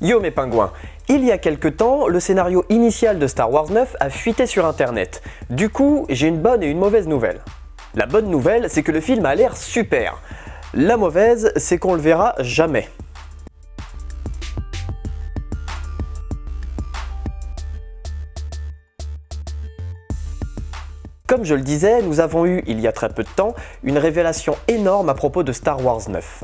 Yo mes pingouins, il y a quelque temps, le scénario initial de Star Wars 9 a fuité sur internet. Du coup, j'ai une bonne et une mauvaise nouvelle. La bonne nouvelle, c'est que le film a l'air super. La mauvaise, c'est qu'on le verra jamais. Comme je le disais, nous avons eu, il y a très peu de temps, une révélation énorme à propos de Star Wars 9.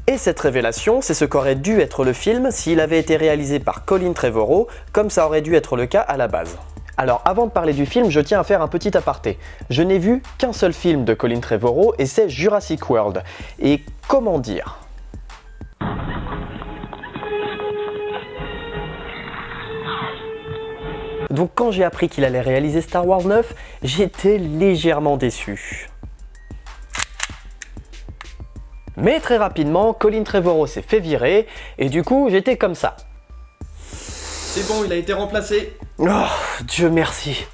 Et cette révélation, c'est ce qu'aurait dû être le film s'il avait été réalisé par Colin Trevorrow, comme ça aurait dû être le cas à la base. Alors avant de parler du film, je tiens à faire un petit aparté. Je n'ai vu qu'un seul film de Colin Trevorrow et c'est Jurassic World. Et comment dire ? Donc quand j'ai appris qu'il allait réaliser Star Wars 9, j'étais légèrement déçu. Mais très rapidement, Colin Trevorrow s'est fait virer, et du coup, j'étais comme ça. C'est bon, il a été remplacé. Oh, Dieu merci.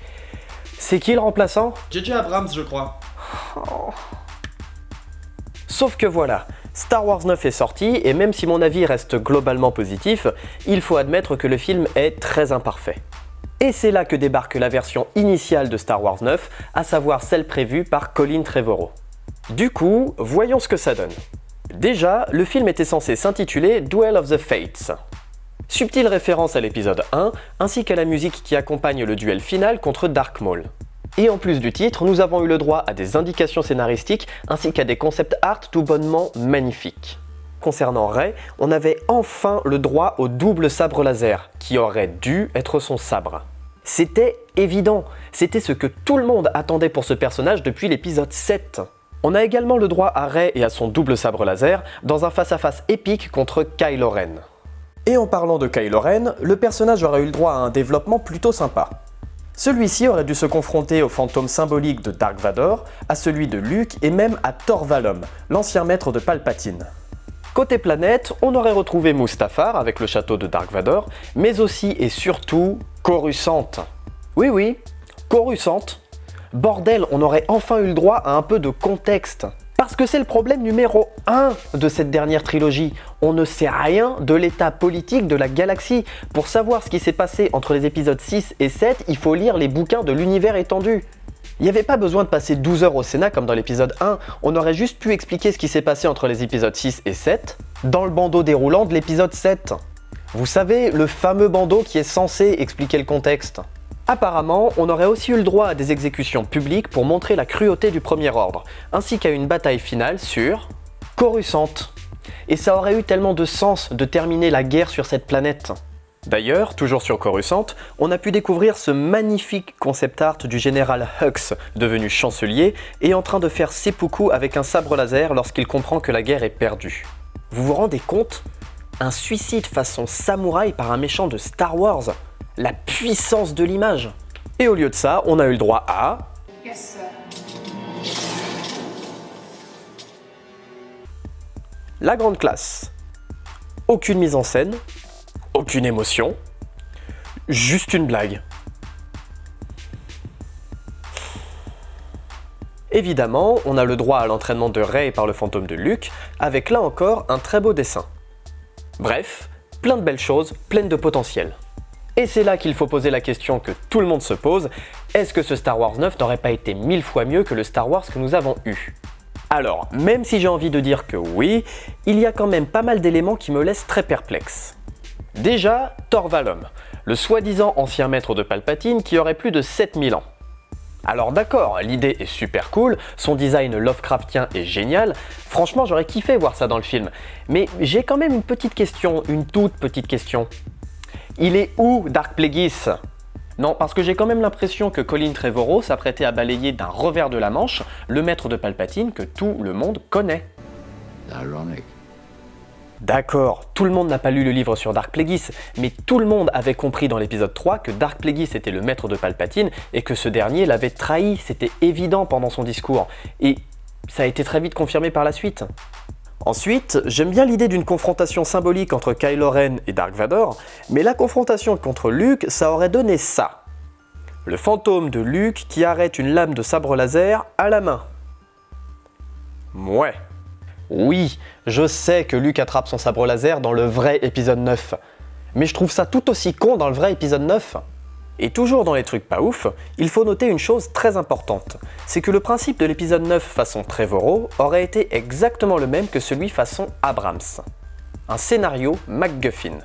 C'est qui le remplaçant ? J.J. Abrams, je crois. Oh. Sauf que voilà, Star Wars 9 est sorti, et même si mon avis reste globalement positif, il faut admettre que le film est très imparfait. Et c'est là que débarque la version initiale de Star Wars 9, à savoir celle prévue par Colin Trevorrow. Du coup, voyons ce que ça donne. Déjà, le film était censé s'intituler Duel of the Fates. Subtile référence à l'épisode 1, ainsi qu'à la musique qui accompagne le duel final contre Dark Maul. Et en plus du titre, nous avons eu le droit à des indications scénaristiques, ainsi qu'à des concept art tout bonnement magnifiques. Concernant Rey, on avait enfin le droit au double sabre laser, qui aurait dû être son sabre. C'était évident, c'était ce que tout le monde attendait pour ce personnage depuis l'épisode 7. On a également le droit à Rey et à son double sabre laser dans un face-à-face épique contre Kylo Ren. Et en parlant de Kylo Ren, le personnage aurait eu le droit à un développement plutôt sympa. Celui-ci aurait dû se confronter au fantôme symbolique de Dark Vador, à celui de Luke et même à Tor Valum, l'ancien maître de Palpatine. Côté planète, on aurait retrouvé Mustafar avec le château de Dark Vador, mais aussi et surtout Coruscant. Oui, Coruscant. Bordel, on aurait enfin eu le droit à un peu de contexte. Parce que c'est le problème numéro 1 de cette dernière trilogie. On ne sait rien de l'état politique de la galaxie. Pour savoir ce qui s'est passé entre les épisodes 6 et 7, il faut lire les bouquins de l'univers étendu. Il n'y avait pas besoin de passer 12 heures au Sénat comme dans l'épisode 1, on aurait juste pu expliquer ce qui s'est passé entre les épisodes 6 et 7 dans le bandeau déroulant de l'épisode 7. Vous savez, le fameux bandeau qui est censé expliquer le contexte. Apparemment, on aurait aussi eu le droit à des exécutions publiques pour montrer la cruauté du Premier Ordre, ainsi qu'à une bataille finale sur Coruscant. Et ça aurait eu tellement de sens de terminer la guerre sur cette planète. D'ailleurs, toujours sur Coruscant, on a pu découvrir ce magnifique concept art du général Hux, devenu chancelier, et en train de faire seppuku avec un sabre laser lorsqu'il comprend que la guerre est perdue. Vous vous rendez compte ? Un suicide façon samouraï par un méchant de Star Wars. La puissance de l'image. Et au lieu de ça, on a eu le droit à... Yes, sir. La grande classe. Aucune mise en scène, aucune émotion, juste une blague. Évidemment, on a le droit à l'entraînement de Rey par le fantôme de Luke, avec là encore un très beau dessin. Bref, plein de belles choses, pleines de potentiel. Et c'est là qu'il faut poser la question que tout le monde se pose, est-ce que ce Star Wars 9 n'aurait pas été 1000 fois mieux que le Star Wars que nous avons eu ? Alors, même si j'ai envie de dire que oui, il y a quand même pas mal d'éléments qui me laissent très perplexe. Déjà, Tor Valum, le soi-disant ancien maître de Palpatine qui aurait plus de 7000 ans. Alors d'accord, l'idée est super cool, son design Lovecraftien est génial, franchement j'aurais kiffé voir ça dans le film, mais j'ai quand même une petite question, une toute petite question. Il est où Dark Plagueis ? Non, parce que j'ai quand même l'impression que Colin Trevorrow s'apprêtait à balayer d'un revers de la manche le maître de Palpatine que tout le monde connaît. Ironic. D'accord, tout le monde n'a pas lu le livre sur Dark Plagueis, mais tout le monde avait compris dans l'épisode 3 que Dark Plagueis était le maître de Palpatine et que ce dernier l'avait trahi, c'était évident pendant son discours. Et ça a été très vite confirmé par la suite. Ensuite, j'aime bien l'idée d'une confrontation symbolique entre Kylo Ren et Dark Vador, mais la confrontation contre Luke, ça aurait donné ça. Le fantôme de Luke qui arrête une lame de sabre laser à la main. Ouais. Oui, je sais que Luke attrape son sabre laser dans le vrai épisode 9. mais je trouve ça tout aussi con dans le vrai épisode 9. Et toujours dans les trucs pas ouf, il faut noter une chose très importante, c'est que le principe de l'épisode 9 façon Trevorrow aurait été exactement le même que celui façon Abrams. Un scénario MacGuffin.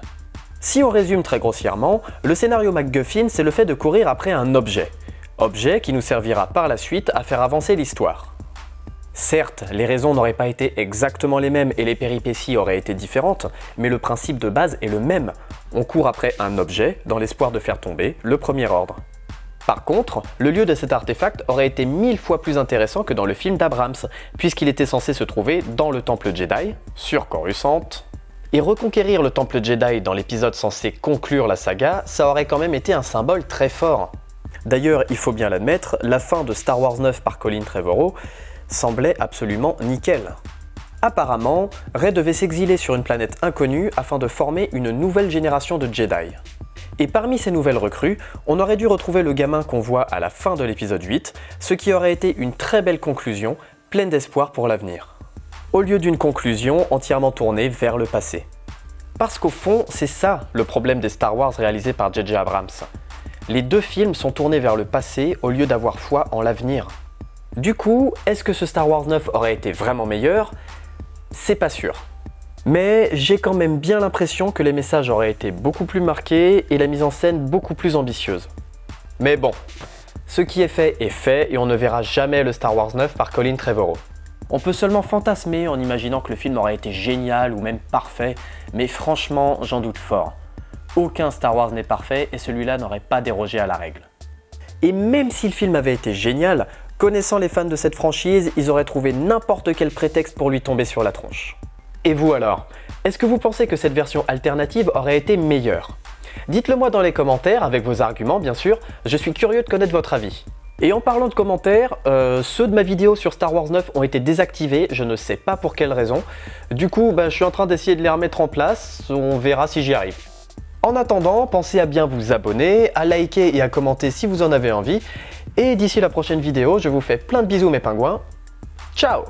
Si on résume très grossièrement, le scénario MacGuffin c'est le fait de courir après un objet. Objet qui nous servira par la suite à faire avancer l'histoire. Certes, les raisons n'auraient pas été exactement les mêmes et les péripéties auraient été différentes, mais le principe de base est le même. On court après un objet dans l'espoir de faire tomber le premier ordre. Par contre, le lieu de cet artefact aurait été 1000 fois plus intéressant que dans le film d'Abrams, puisqu'il était censé se trouver dans le temple Jedi, sur Coruscant. Et reconquérir le temple Jedi dans l'épisode censé conclure la saga, ça aurait quand même été un symbole très fort. D'ailleurs, il faut bien l'admettre, la fin de Star Wars 9 par Colin Trevorrow semblait absolument nickel. Apparemment, Rey devait s'exiler sur une planète inconnue afin de former une nouvelle génération de Jedi. Et parmi ces nouvelles recrues, on aurait dû retrouver le gamin qu'on voit à la fin de l'épisode 8, ce qui aurait été une très belle conclusion, pleine d'espoir pour l'avenir. Au lieu d'une conclusion entièrement tournée vers le passé. Parce qu'au fond, c'est ça le problème des Star Wars réalisés par J.J. Abrams. Les deux films sont tournés vers le passé au lieu d'avoir foi en l'avenir. Du coup, est-ce que ce Star Wars 9 aurait été vraiment meilleur ? C'est pas sûr. Mais j'ai quand même bien l'impression que les messages auraient été beaucoup plus marqués et la mise en scène beaucoup plus ambitieuse. Mais bon, ce qui est fait et on ne verra jamais le Star Wars 9 par Colin Trevorrow. On peut seulement fantasmer en imaginant que le film aurait été génial ou même parfait, mais franchement, j'en doute fort. Aucun Star Wars n'est parfait et celui-là n'aurait pas dérogé à la règle. Et même si le film avait été génial, connaissant les fans de cette franchise, ils auraient trouvé n'importe quel prétexte pour lui tomber sur la tronche. Et vous alors ? Est-ce que vous pensez que cette version alternative aurait été meilleure ? Dites-le moi dans les commentaires, avec vos arguments bien sûr, je suis curieux de connaître votre avis. Et en parlant de commentaires, ceux de ma vidéo sur Star Wars 9 ont été désactivés, je ne sais pas pour quelle raison. Du coup, je suis en train d'essayer de les remettre en place, on verra si j'y arrive. En attendant, pensez à bien vous abonner, à liker et à commenter si vous en avez envie. Et d'ici la prochaine vidéo, je vous fais plein de bisous mes pingouins. Ciao!